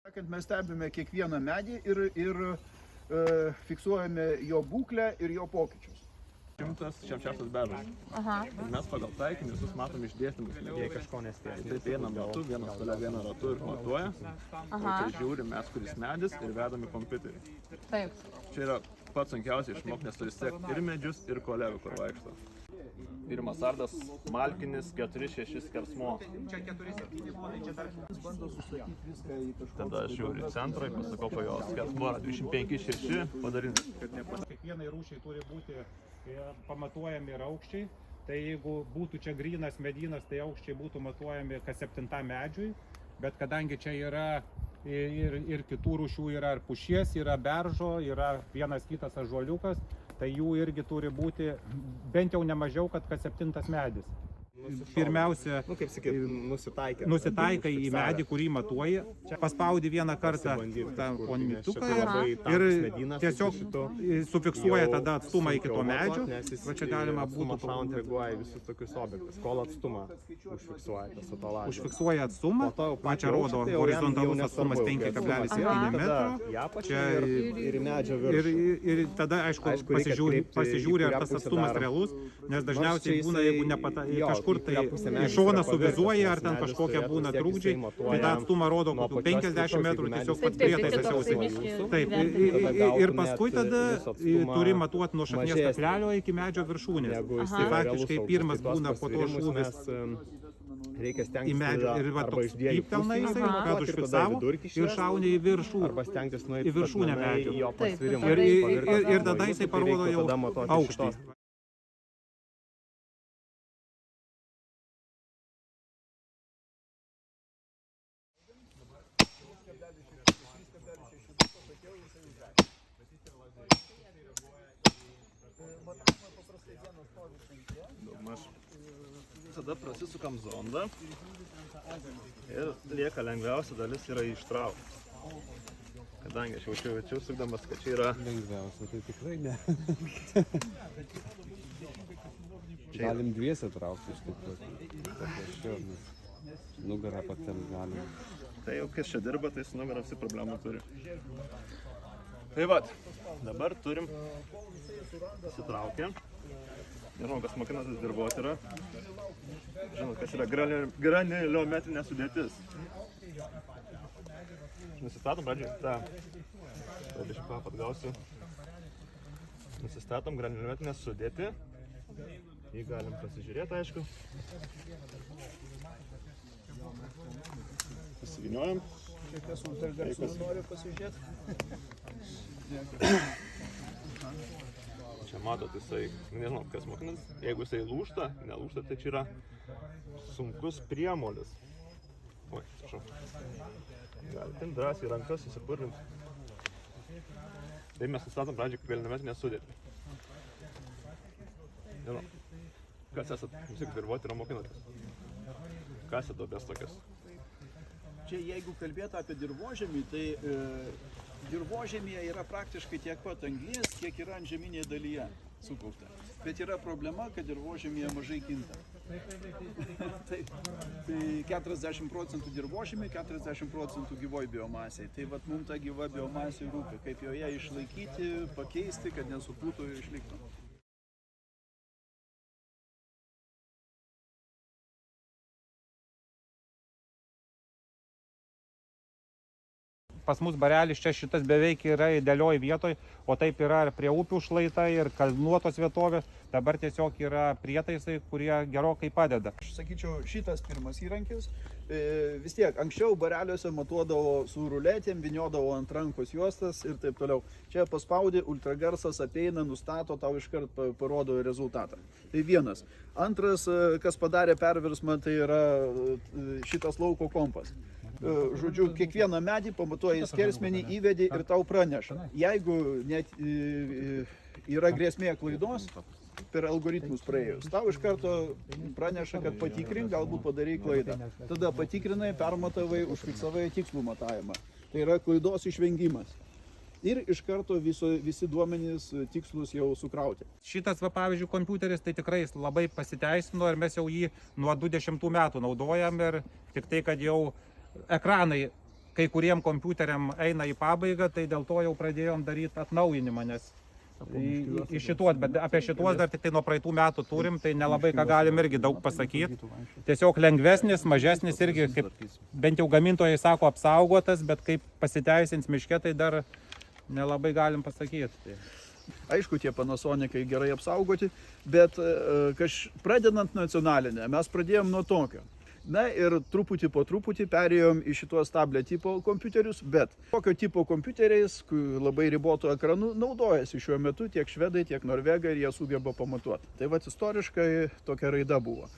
Mes stebime kiekvieną medį ir fiksuojame jo būklę ir jo pokyčius. 106 beržas. Mes pagal taikinį visus matom išdėstymus, jei kažko nespėja. Taip einam ratu, vienas toliau vieną ratu ir matuoja. Tai žiūrim mes, kuris medis ir vedam į kompiuterį. Taip. Čia yra pats sunkiausiai išmokti, nes turi sekti ir medžius, ir kolegų, kur vaikšto. Pirmas ardas, malkinis, 4-6 skersmuo. Tada žiūri į centrą, pasakau, po jos skersmuo 25-6 padarinti. Kiekvienai rūšiai turi būti pamatuojami ir aukščiai. Tai jeigu būtų čia grynas medynas, tai aukščiai būtų matuojami kas 7 medžiui. Bet kadangi čia yra ir kitų rūšių, yra ir pušies, yra beržo, yra vienas kitas ąžuoliukas, tai jų irgi turi būti bent jau nemažiau, kad kas 7 medis. Pirmiausia, nusitaikai į medį, kurį matuoji, paspaudi vieną kartą tą mygtuką ir tiesiog sufiksuoja tada atstumą iki to medžio. Va čia galima būtų reaguoja visus tokius objektus, kol atstumą užfiksuoja atstumą, čia rodo horizontalus atstumas 5,7 metro. Ir tada, aišku, pasižiūri, ar tas atstumas realus, nes dažniausiai būna, jeigu kažkur tai iš šoną suvizuoja, ar ten kažkokie būna trūkdžiai, tai tą atstumą rodo kokių 50 metrų, tiesiog pats prietaisas jausiai. Taip, ir paskui tada turi matuoti nuo šaknies kaklelio iki medžio viršūnės. Tai faktiškai pirmas būna po to šūvis į medžio ir va toks pyptelna jisai, kad užfiksavo ir šaunė į viršų, į viršūnę medžio. Ir tada jisai parodo jau aukštį. Tada prasisukam zondą ir lieka lengviausia dalis yra ištraukti. Kadangi aš jaučiu sukdamas, kad čia yra... Lengviausia, tai tikrai ne. Galim dviese traukti iš tikrųjų. Nugarą patem galim. Tai jau kas čia dirba, tai su nugarą visi problemų turi. Tai vat, dabar turim įsitraukę. Nežinau, kas mokinasi dirboti yra. Žinot, kas yra granuliometrinė sudėtis. Nusistatom pradžiai tą bišką atgausiu. Nusistatom granuliometrinę sudėtį. Jį galim pasižiūrėti, aišku. Pasiviniojam. Kas ultragarsus nori pasižiūrėti? Čia matot, jisai, nežinau, kas mokinas, jeigu jisai lūžta, nelūžta, tai čia yra sunkus priemolis. Oi, atsiprašau. Galite drąsiai rankas susipurvinti. Tai mes nustatom pradžiai granuliometrinę sudėtį. Nežinau, kas esat, visi dirbuoti yra mokinatės. Kas esat duobės tokias? Čia jeigu kalbėtų apie dirvožemį, tai dirvožemėje yra praktiškai tiek pat anglies, kiek yra antžeminėje dalyje sukaupta. Bet yra problema, kad dirvožemėje mažai kinta. Tai 40% dirvožemė, 40% gyvoj biomasė. Tai vat mums ta gyva biomasė rūpi, kaip joje išlaikyti, pakeisti, kad nesupūtų ir išliktų. Pas mus barelis čia šitas beveik yra idealioj vietoj, o taip yra ir prie upių šlaitai ir kalnuotos vietovės. Dabar tiesiog yra prietaisai, kurie gerokai padeda. Aš sakyčiau, šitas pirmas įrankis. Vis tiek, anksčiau bareliuose matuodavo su ruletėm, vyniodavo ant rankos juostas ir taip toliau. Čia paspaudi, ultragarsas ateina, nustato, tau iškart parodo rezultatą. Tai vienas. Antras, kas padarė perversmą, tai yra šitas lauko kompas. Žodžiu, kiekvieną medį pamatuoji skersmenį, įvedi ir tau praneša. Jeigu net yra grėsmė klaidos per algoritmus praėjus, tau iš karto praneša, kad patikrink, galbūt padarai klaidą. Tada patikrinai, permatavai, užfiksavai tikslų matavimą. Tai yra klaidos išvengimas. Ir iš karto visi duomenys tikslus jau sukrauti. Šitas, pavyzdžiui, kompiuteris tai tikrai labai pasiteisino ir mes jau jį nuo 20 metų naudojam ir tik tai, kad jau ekranai kai kuriem kompiuteriam eina į pabaigą, tai dėl to jau pradėjom daryti atnaujinimą, nes į šituos, bet apie šituos dar tik tai nuo praeitų metų turim, tai nelabai ką galim irgi daug pasakyti. Tiesiog lengvesnis, mažesnis irgi, kaip bent jau gamintojai sako, apsaugotas, bet kaip pasiteisins miške, tai dar nelabai galim pasakyti. Aišku, tie Panasonikai gerai apsaugoti, bet pradedant nacionalinę, mes pradėjom nuo tokio. Na ir truputį po truputį perėjom į šitos tablet tipo kompiuterius, bet tokio tipo kompiuteriais, labai ribotų ekranų, naudojasi šiuo metu tiek švedai, tiek norvegai ir jie sugeba pamatuoti. Tai va, istoriškai tokia raida buvo.